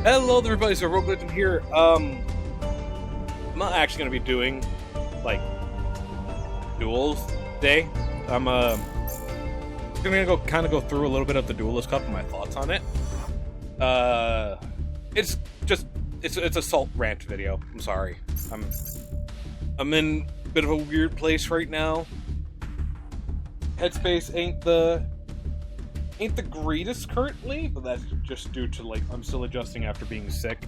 Hello everybody, so HeroicLegend here. I'm not actually going to be doing, like, duels today. I'm going to go through a little bit of the Duelist Cup and my thoughts on it. It's a salt rant video. I'm sorry. I'm in a bit of a weird place right now. Headspace ain't the greatest currently, but that's just due to, like, I'm still adjusting after being sick.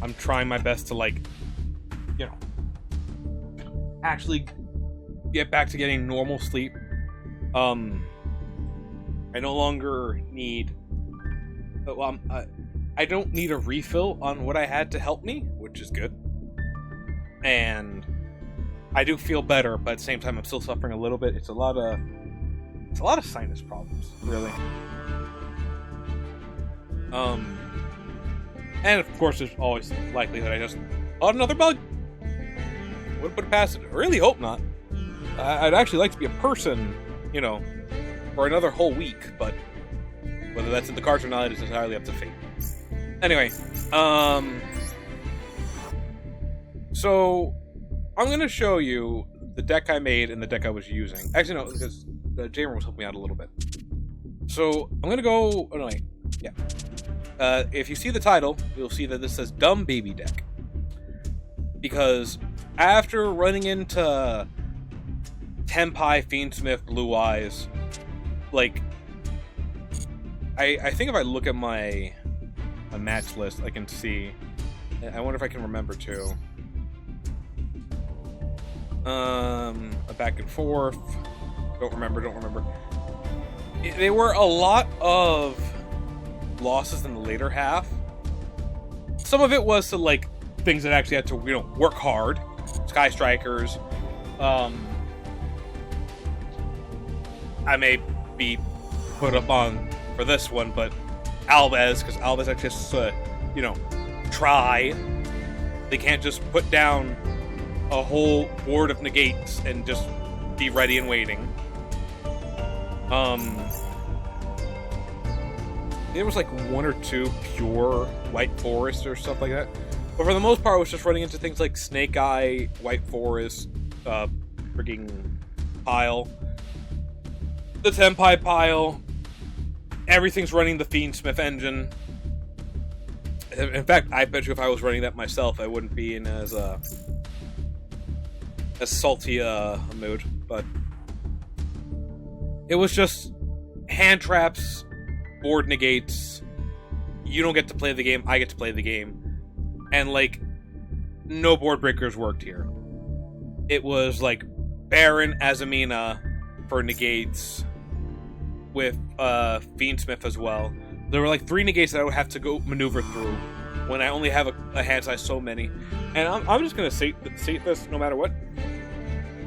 I'm trying my best to, like, you know, actually get back to getting normal sleep. I no longer need, well, I don't need a refill on what I had to help me, which is good. And I do feel better, but at the same time, I'm still suffering a little bit. It's a lot of sinus problems, really. And of course, there's always the likelihood I just caught another bug. Wouldn't put it past it. I really hope not. I'd actually like to be a person, you know, for another whole week, but whether that's in the cards or not is entirely up to fate. Anyway, so I'm gonna show you the deck I made and the deck I was using. Actually, no, because Jamer was helping me out a little bit. So I'm gonna go. Oh no, wait. Yeah. If you see the title, you'll see that this says "Dumb Baby Deck," because after running into Tenpai, Fiendsmith, Blue Eyes, like I think if I look at my match list, I can see. I wonder if I can remember too. A back and forth. Don't remember. There were a lot of losses in the later half. Some of it was to, like, things that actually had to, you know, work hard. Sky Strikers. I may be put up on for this one, but Alves, because Alves actually has to, you know, try. They can't just put down a whole board of negates and just be ready and waiting. There was like one or two pure White Forest or stuff like that, but for the most part, I was just running into things like Snake Eye, White Forest, frigging pile, the Tenpai pile. Everything's running the Fiendsmith engine. In fact, I bet you if I was running that myself, I wouldn't be in as salty mood. But it was just hand traps, board negates. You don't get to play the game, I get to play the game. And, like, no board breakers worked here. It was like Baron Azamina for negates with Fiendsmith as well. There were like 3 negates that I would have to go maneuver through when I only have a hand size so many. And I'm just gonna say this no matter what.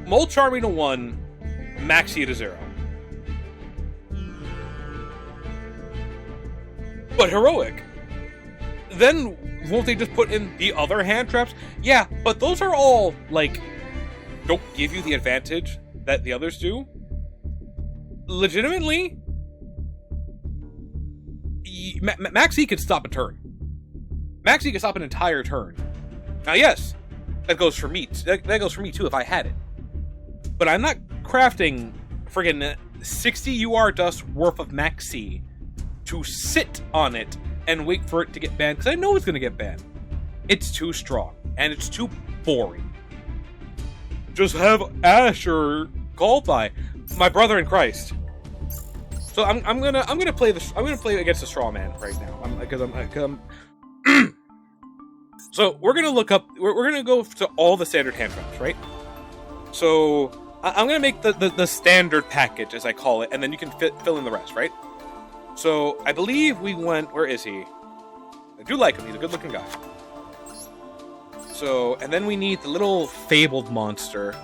Mold Charming to 1, Maxi to 0. But heroic. Then won't they just put in the other hand traps? Yeah, but those are all, like, don't give you the advantage that the others do. Legitimately, Maxi could stop a turn. Maxi could stop an entire turn. Now, yes, that goes for me. That goes for me too if I had it. But I'm not crafting friggin' 60 UR dust worth of Maxi to sit on it and wait for it to get banned, because I know it's going to get banned. It's too strong, and it's too boring. Just have Asher qualify, my brother in Christ. So I'm gonna play against the straw man right now. So we're gonna look up. We're gonna go to all the standard hand traps, right? So I'm gonna make the standard package, as I call it, and then you can fill in the rest, right? So, I believe we went... Where is he? I do like him. He's a good-looking guy. So, and then we need the little fabled monster.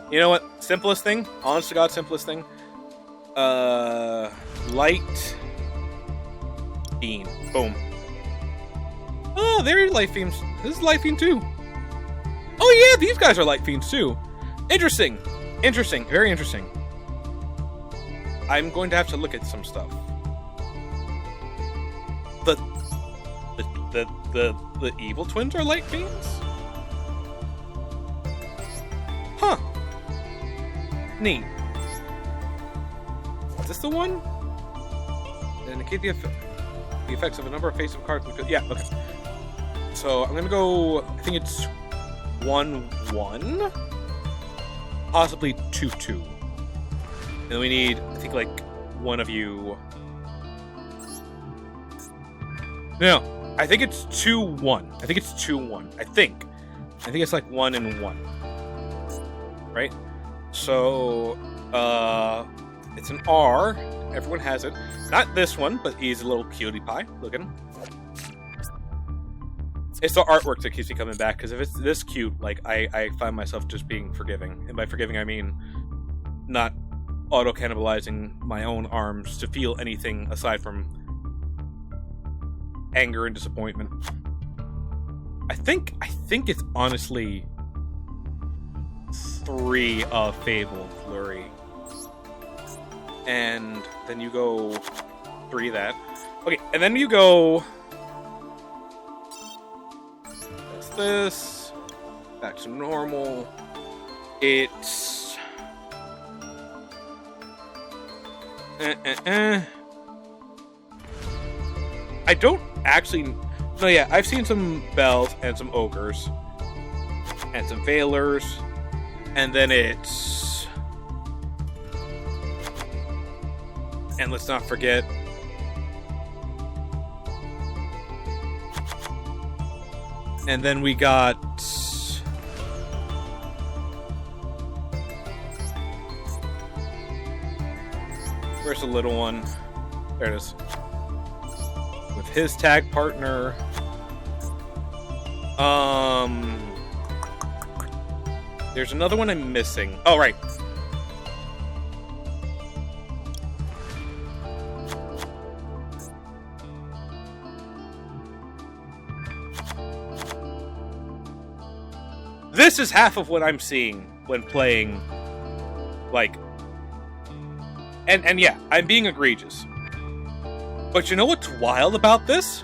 You know what? Simplest thing. Honest to God, simplest thing. Light... Beam. Boom. Oh, they're Light Fiends. This is Light Fiend too. Oh yeah, these guys are Light Fiends too. Interesting. Very interesting. I'm going to have to look at some stuff. The the evil twins are light beings? Huh. Neat. Is this the one? Indicate the effects of a number of face-up cards. Yeah, okay. So I'm gonna go, I think it's 1-1? Possibly 2-2. And then we need, I think, like, one of you. No, I think it's 2-1. I think it's 2-1. I think it's like 1 and 1. Right? So, it's an R. Everyone has it. Not this one, but he's a little cutie pie looking. It's the artwork that keeps me coming back, because if it's this cute, like, I find myself just being forgiving. And by forgiving, I mean not auto-cannibalizing my own arms to feel anything aside from anger and disappointment. I think it's honestly 3 of Fable Flurry. And then you go 3 that. Okay, and then you go... That's this. Back to normal. It's... I don't actually... No, yeah, I've seen some Bells and some Ogres. And some Veilers. And then it's... And let's not forget... And then we got... Where's the little one? There it is. With his tag partner. There's another one I'm missing. Oh, right. This is half of what I'm seeing when playing, like... And yeah, I'm being egregious. But you know what's wild about this?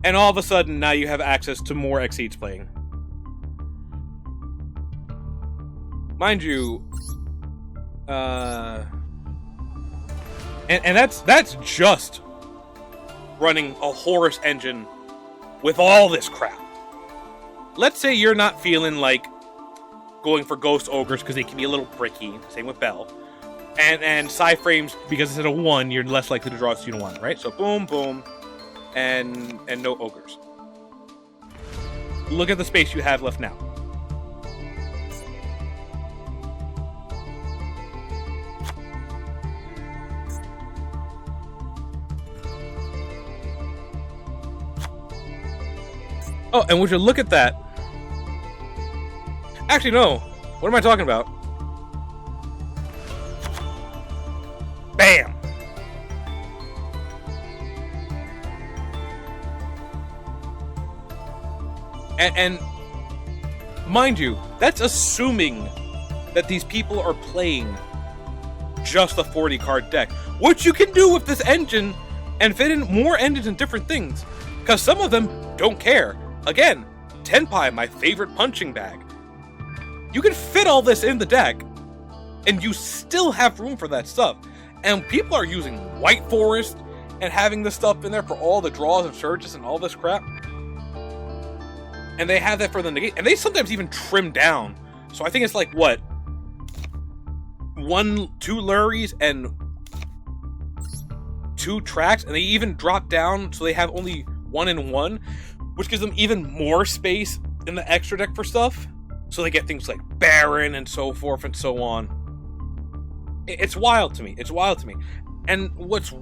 And all of a sudden, now you have access to more Exceeds playing. Mind you, and that's just running a Horus engine with all this crap. Let's say you're not feeling like going for Ghost Ogres because they can be a little bricky. Same with Bell. And Psi Frames, because instead of 1, you're less likely to draw a student 1, right? So boom, boom, and no Ogres. Look at the space you have left now. Oh, and would you look at that? Actually, no. What am I talking about? Bam! And mind you, that's assuming that these people are playing just a 40-card deck. What you can do with this engine and fit in more engines and different things. Because some of them don't care. Again, Tenpai, my favorite punching bag. You can fit all this in the deck, and you still have room for that stuff. And people are using White Forest and having this stuff in there for all the draws of surges and all this crap. And they have that for the negate. And they sometimes even trim down. So I think it's like, what? 2 Luries and 2 tracks. And they even drop down so they have only 1 and 1. Which gives them even more space in the extra deck for stuff. So they get things like Baron and so forth and so on. It's wild to me. It's wild to me. And what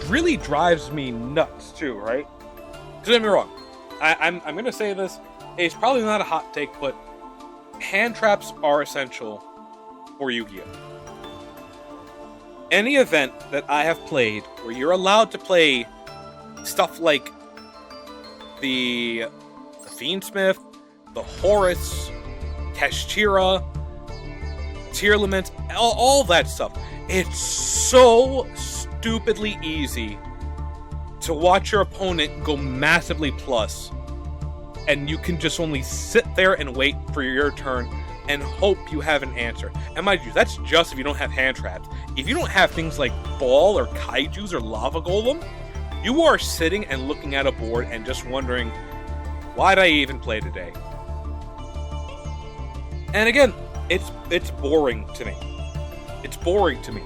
really drives me nuts too, right? Don't get me wrong. I'm going to say this. It's probably not a hot take, but hand traps are essential for Yu-Gi-Oh! Any event that I have played where you're allowed to play stuff like the Fiendsmith, the Horus, Kashchira, Tearlament, all that stuff. It's so stupidly easy to watch your opponent go massively plus, and you can just only sit there and wait for your turn and hope you have an answer. And mind you, that's just if you don't have hand traps. If you don't have things like Ball or Kaijus or Lava Golem, you are sitting and looking at a board and just wondering, why'd I even play today? And again, it's boring to me. It's boring to me.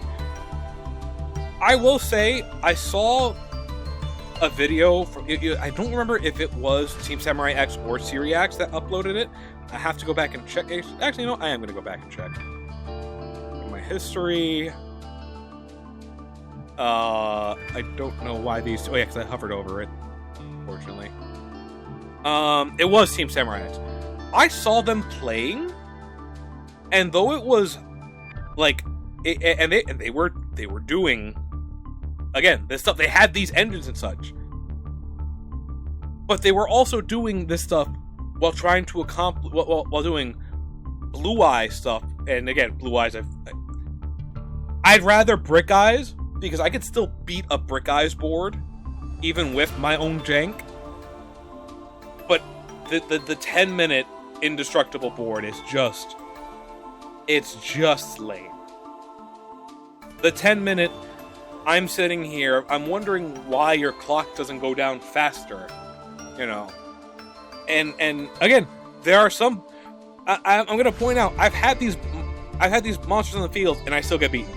I will say, I saw a video from, I don't remember if it was Team Samurai X or Syriax that uploaded it. I have to go back and check. Actually, no, I am going to go back and check. In my history. I don't know why these. Oh yeah, because I hovered over it. Unfortunately. It was Team Samurai X. I saw them playing, and though it was like, they were doing, again, this stuff. They had these engines and such, but they were also doing this stuff while trying to accomplish, while doing Blue Eye stuff. And again, Blue Eyes, I'd rather Brick Eyes, because I could still beat a Brick Eyes board, even with my own jank. But the 10-minute indestructible board is just, it's just lame. The 10-minute, I'm sitting here, I'm wondering why your clock doesn't go down faster, you know. And again, there are some, I'm going to point out, I've had these monsters on the field, and I still get beaten.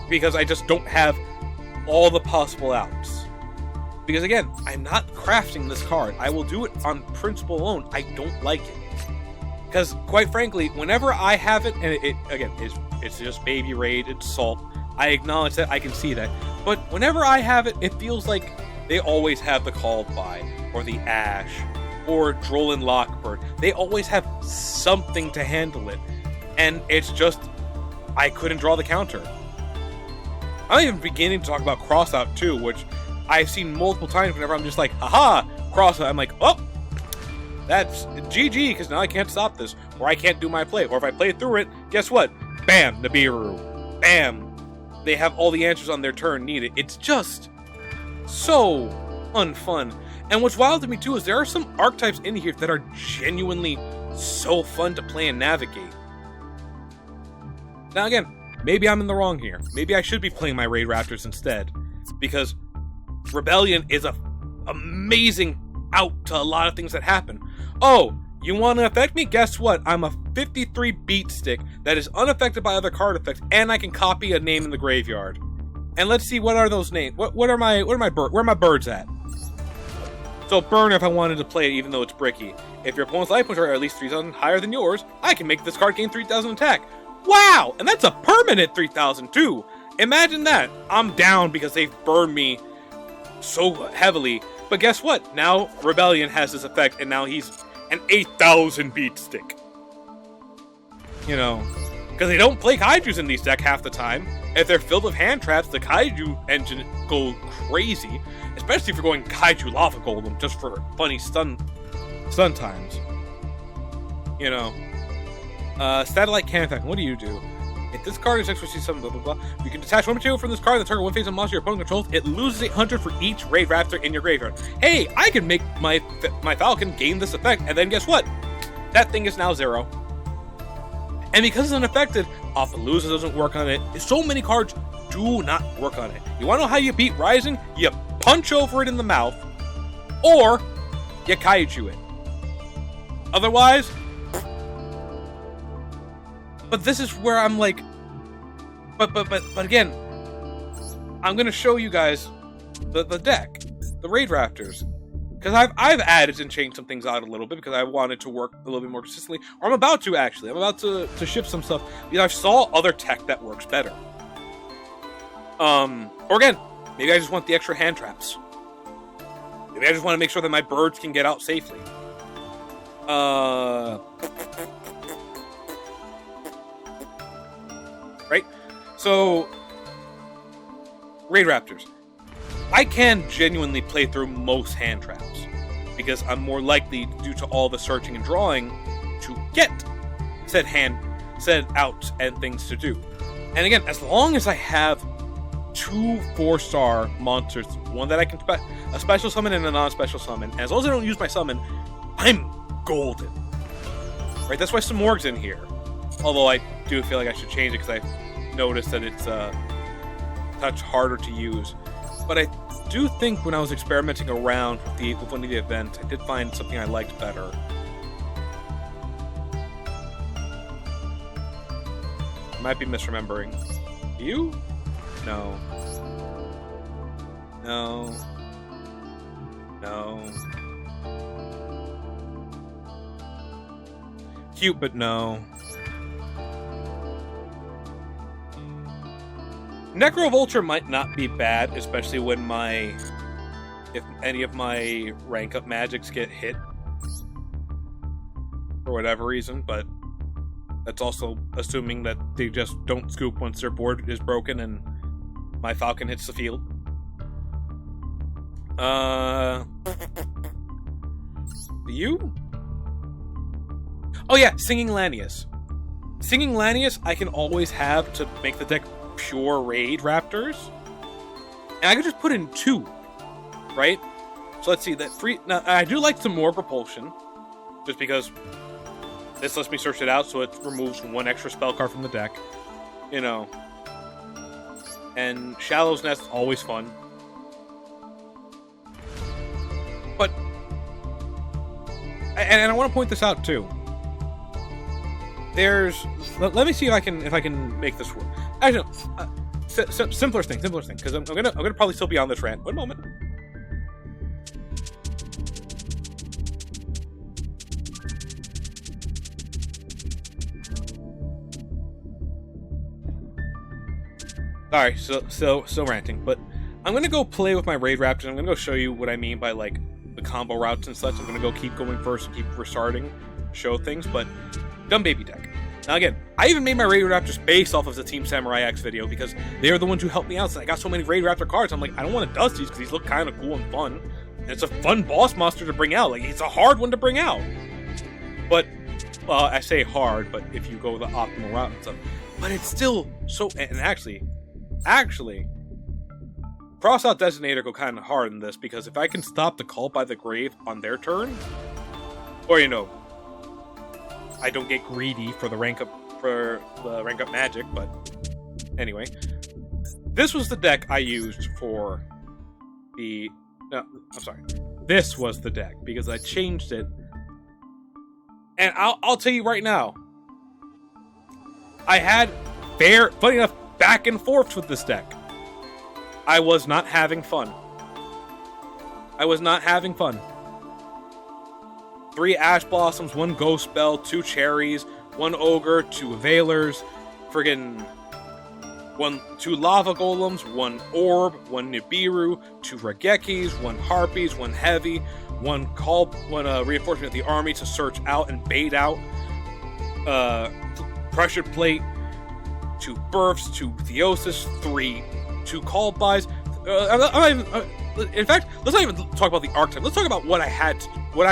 Because I just don't have all the possible outs. Because again, I'm not crafting this card. I will do it on principle alone. I don't like it. Because, quite frankly, whenever I have it, and it's just Baby Raid, it's Salt, I acknowledge that, I can see that. But whenever I have it, it feels like they always have the Called By, or the Ash, or Drollin Lockbird. They always have something to handle it. And it's just, I couldn't draw the counter. I'm even beginning to talk about Crossout too, which I've seen multiple times whenever I'm just like, haha, Crossout. I'm like, oh, that's GG, because now I can't stop this, or I can't do my play. Or if I play through it, guess what? Bam, Nibiru. Bam. They have all the answers on their turn needed. It's just so unfun. And what's wild to me too is there are some archetypes in here that are genuinely so fun to play and navigate. Now again, maybe I'm in the wrong here. Maybe I should be playing my Raid Raptors instead, because Rebellion is a amazing out to a lot of things that happen. Oh, you want to affect me? Guess what? I'm a 53 beat stick that is unaffected by other card effects, and I can copy a name in the graveyard. And let's see, what are those names? Where are my birds at? So burn if I wanted to play it, even though it's bricky. If your opponent's life points are at least 3,000 higher than yours, I can make this card gain 3,000 attack. Wow! And that's a permanent 3,000 too! Imagine that! I'm down because they've burned me so heavily. But guess what? Now Rebellion has this effect, and now he's an 8,000 beat stick. You know, because they don't play Kaijus in these decks half the time. If they're filled with hand traps, the Kaiju engine goes crazy. Especially if you're going Kaiju Lava Golem just for funny stun times. You know. Satellite Cannon Effect. What do you do? If this card is extra C7, blah blah blah, you can detach one material from this card and target one phase of monster your opponent controls. It loses 800 for each Raid Raptor in your graveyard. Hey, I can make my Falcon gain this effect, and then guess what? That thing is now 0. And because it's unaffected, Offalooza doesn't work on it. So many cards do not work on it. You want to know how you beat Rising? You punch over it in the mouth, or you Kaiju it. Otherwise. But this is where I'm like, but again, I'm gonna show you guys the deck, the Raid Raptors, because I've added and changed some things out a little bit because I wanted to work a little bit more consistently, or I'm about to actually. I'm about to ship some stuff because I saw other tech that works better. Or again, maybe I just want the extra hand traps. Maybe I just want to make sure that my birds can get out safely. Right? So, Raid Raptors. I can genuinely play through most hand traps. because I'm more likely, due to all the searching and drawing, to get said outs and things to do. And again, as long as I have 2 4-star monsters, one that I can a special summon and a non-special summon, and as long as I don't use my summon, I'm golden. Right? That's why Samorg's in here. Although I do feel like I should change it because I noticed that it's a touch harder to use. But I do think when I was experimenting around with one of the events, I did find something I liked better. I might be misremembering. You? No. No. No. Cute, but no. Necrovulture might not be bad, especially when if any of my rank up magics get hit for whatever reason, but that's also assuming that they just don't scoop once their board is broken and my Falcon hits the field. You? Oh yeah, Singing Lanius. Singing Lanius I can always have to make the deck pure Raid Raptors. And I could just put in 2, right? So let's see, that free... Now, I do like some more propulsion, just because this lets me search it out, so it removes 1 extra spell card from the deck. You know. And Shallow's Nest is always fun. But... And I want to point this out, too. There's... Let me see if I can make this work. Actually, no. Simpler thing, because I'm gonna probably still be on this rant. One moment. Sorry, still ranting, but I'm gonna go play with my Raid Raptors. I'm gonna go show you what I mean by like the combo routes and such. I'm gonna keep going first and keep restarting, show things, but dumb baby deck. Now again, I even made my Raid Raptors based off of the Team Samurai X video because they are the ones who helped me out. So I got so many Raid Raptor cards. I'm like, I don't want to dust these because these look kind of cool and fun. And it's a fun boss monster to bring out. Like, it's a hard one to bring out. But, well, I say hard, but if you go the optimal route and stuff. But it's still so... And actually, Cross-out Designator go kind of hard in this because if I can stop the Call by the Grave on their turn, or, you know, I don't get greedy for the rank up magic, but anyway, this was the deck I used for the. No, I'm sorry. This was the deck because I changed it, and I'll tell you right now, I had funny enough, back and forth with this deck. I was not having fun. 3 Ash Blossoms, 1 Ghost Spell, 2 Cherries, 1 Ogre, 2 Veilers, 2 Lava Golems, 1 Orb, 1 Nibiru, 2 Regekis, 1 Harpies, 1 Heavy, 1 Reinforcement of the Army to search out and bait out, Pressure Plate, 2 Births, 2 Theosis, 2 Call Buys. In fact, let's not even talk about the archetype. Let's talk about what I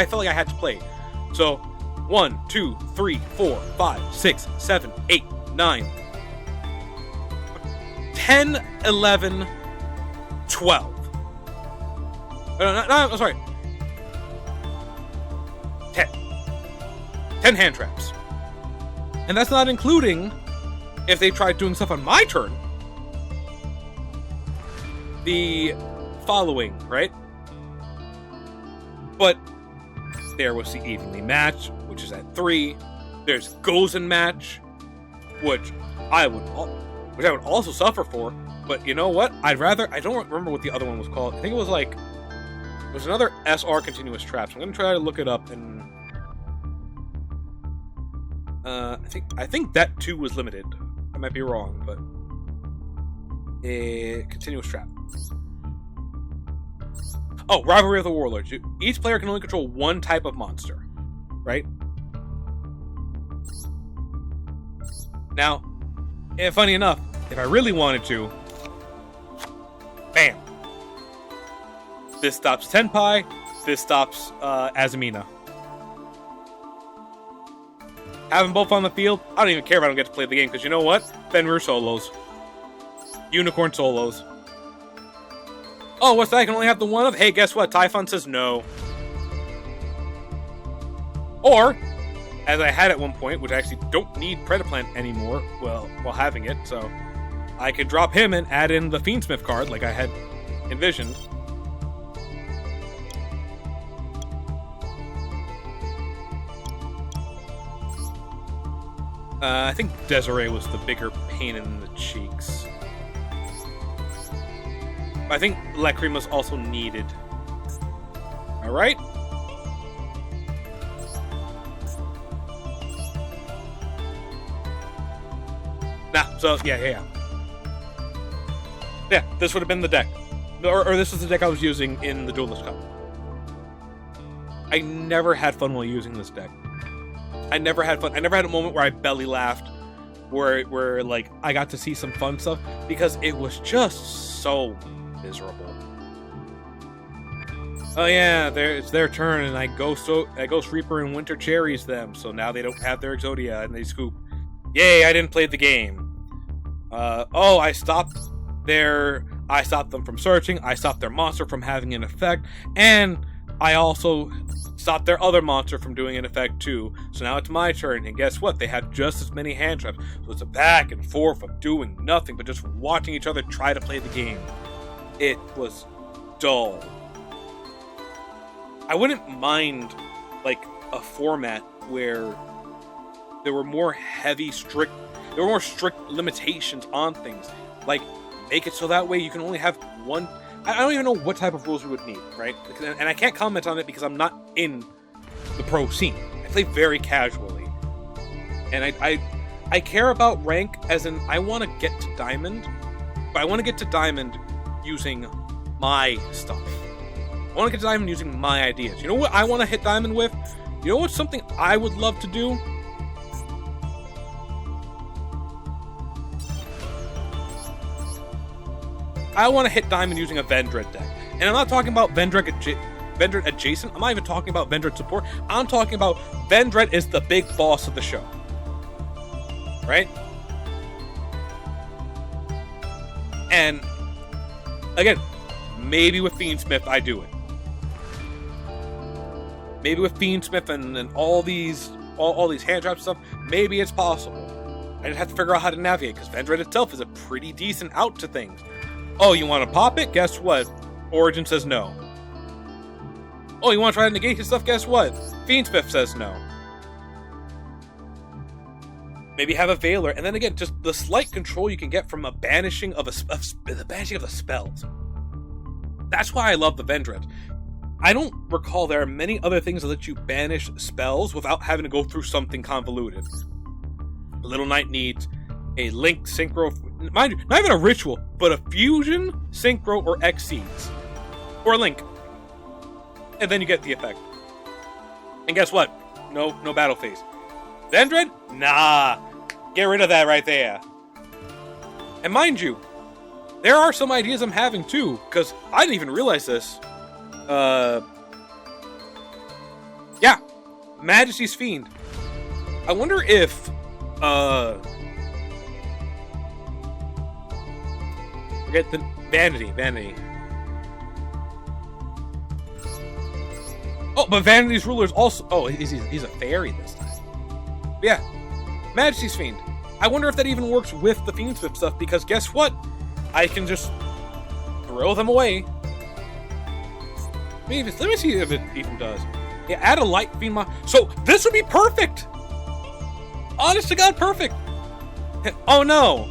felt like I had to play. So, 1, 2, 3, 4, 5, 6, 7, 8, 9, 10, 11, 12. I'm sorry. 10. 10 hand traps. And that's not including if they tried doing stuff on my turn. The following, right? But there was the Evenly Match, which is at 3. There's Gozen Match, which I would also suffer for. But you know what? I don't remember what the other one was called. I think it was another SR continuous trap. So I'm gonna try to look it up and I think that too was limited. I might be wrong, but continuous trap. Oh, Rivalry of the Warlords. Each player can only control 1 type of monster, right? Now, funny enough, if I really wanted to, bam! This stops Tenpai, this stops Azumina. Have them both on the field. I don't even care if I don't get to play the game, because you know what? Fenrir solos. Unicorn solos. Oh, what's that? I can only have the one of? Hey, guess what? Typhon says no. Or, as I had at one point, which I actually don't need Predaplant anymore, well, while having it, so I could drop him and add in the Fiendsmith card like I had envisioned. I think Desiree was the bigger pain in the cheeks. I think Lacrima's also needed. Alright? Nah, so, yeah. Yeah, this would have been the deck. Or this was the deck I was using in the Duelist Cup. I never had fun while using this deck. I never had fun. I never had a moment where I belly laughed, where like I got to see some fun stuff, because it was just so miserable. Oh yeah, it's their turn, and I Ghost Reaper and Winter Cherries them, so now they don't have their Exodia and they scoop. Yay! I didn't play the game. Oh, I stopped them from searching. I stopped their monster from having an effect, and I also stopped their other monster from doing an effect too. So now it's my turn, and guess what? They have just as many hand traps. So it's a back and forth of doing nothing but just watching each other try to play the game. It was dull. I wouldn't mind like a format where there were more strict limitations on things. Like, make it so that way you can only have one. I don't even know what type of rules we would need, right? And I can't comment on it because I'm not in the pro scene. I play very casually. And I care about rank as in I want to get to Diamond, but I want to get to Diamond using my stuff. I want to get to Diamond using my ideas. You know what I want to hit Diamond with? You know what's something I would love to do? I want to hit Diamond using a Vendred deck. And I'm not talking about Vendred adjacent. I'm not even talking about Vendred support. I'm talking about Vendred is the big boss of the show. Right? And, again, maybe with Fiendsmith I do it. Maybe with Fiendsmith and all these hand trap stuff, maybe it's possible. I just have to figure out how to navigate, because Vendred itself is a pretty decent out to things. Oh, you want to pop it? Guess what? Origin says no. Oh, you want to try to negate his stuff? Guess what? Fiendsmith says no. Maybe have a Veiler, and then again, just the slight control you can get from a banishing of the banishing of the spells. That's why I love the Vendred. I don't recall there are many other things that let you banish spells without having to go through something convoluted. Little Knight needs a Link Synchro, mind you, not even a ritual, but a Fusion, Synchro, or Exceeds. Or a Link. And then you get the effect. And guess what? No battle phase. Vendred? Nah. Get rid of that right there. And mind you, there are some ideas I'm having too, because I didn't even realize this. Yeah. Majesty's Fiend. I wonder if, forget the Vanity. Oh, but Vanity's ruler is also... Oh, he's a fairy this time. But yeah, Majesty's Fiend. I wonder if that even works with the Fiendsmith stuff, because guess what? I can just throw them away. Let me see if it even does. Yeah, add a Light Fiend So, this would be perfect! Honest to God, perfect! Oh no!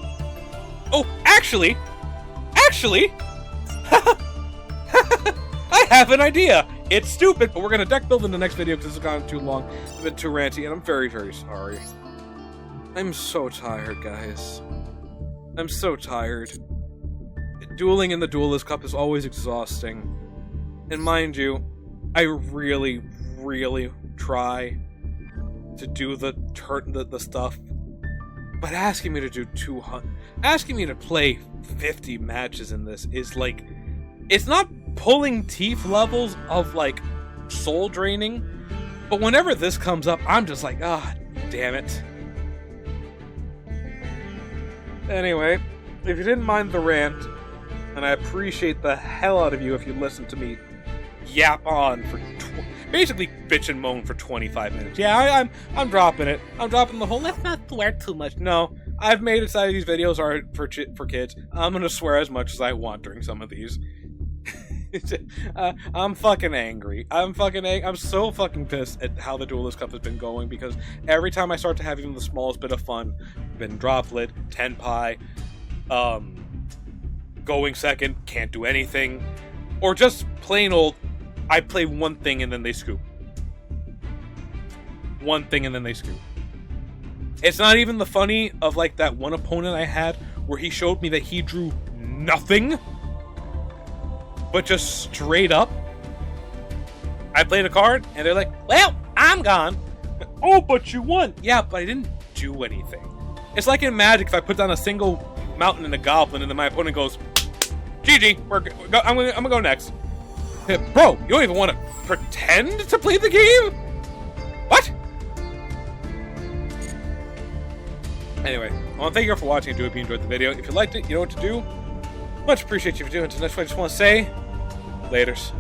Oh, actually... I have an idea! It's stupid, but we're gonna deck build in the next video because this has gone too long. It's been too ranty, and I'm very, very sorry. I'm so tired, guys. I'm so tired. Dueling in the Duelist Cup is always exhausting. And mind you, I really, really try to do the stuff. But asking me to do 200... Asking me to play 50 matches in this is like... It's not pulling teeth levels of, like, soul draining. But whenever this comes up, I'm just like, ah, damn it. Anyway, if you didn't mind the rant, and I appreciate the hell out of you if you listened to me yap on for basically bitch and moan for 25 minutes. Yeah, I'm dropping it. I'm dropping the whole let's not swear too much. No, I've made it so these videos are for kids. I'm gonna swear as much as I want during some of these. I'm fucking angry. I'm so fucking pissed at how the Duelist Cup has been going, because every time I start to have even the smallest bit of fun, been droplet, Tenpai, going second, can't do anything, or just plain old, I play one thing and then they scoop. One thing and then they scoop. It's not even the funny of like that one opponent I had where he showed me that he drew nothing, but just straight up, I played a card, and they're like, well, I'm gone. Oh, but you won. Yeah, but I didn't do anything. It's like in Magic, if I put down a single mountain and a goblin, and then my opponent goes, GG, I'm gonna go next. Bro, you don't even want to pretend to play the game? What? Anyway, I want to thank you all for watching. I do hope you enjoyed the video. If you liked it, you know what to do. Much appreciate you for doing it. Until next time, I just want to say, laters.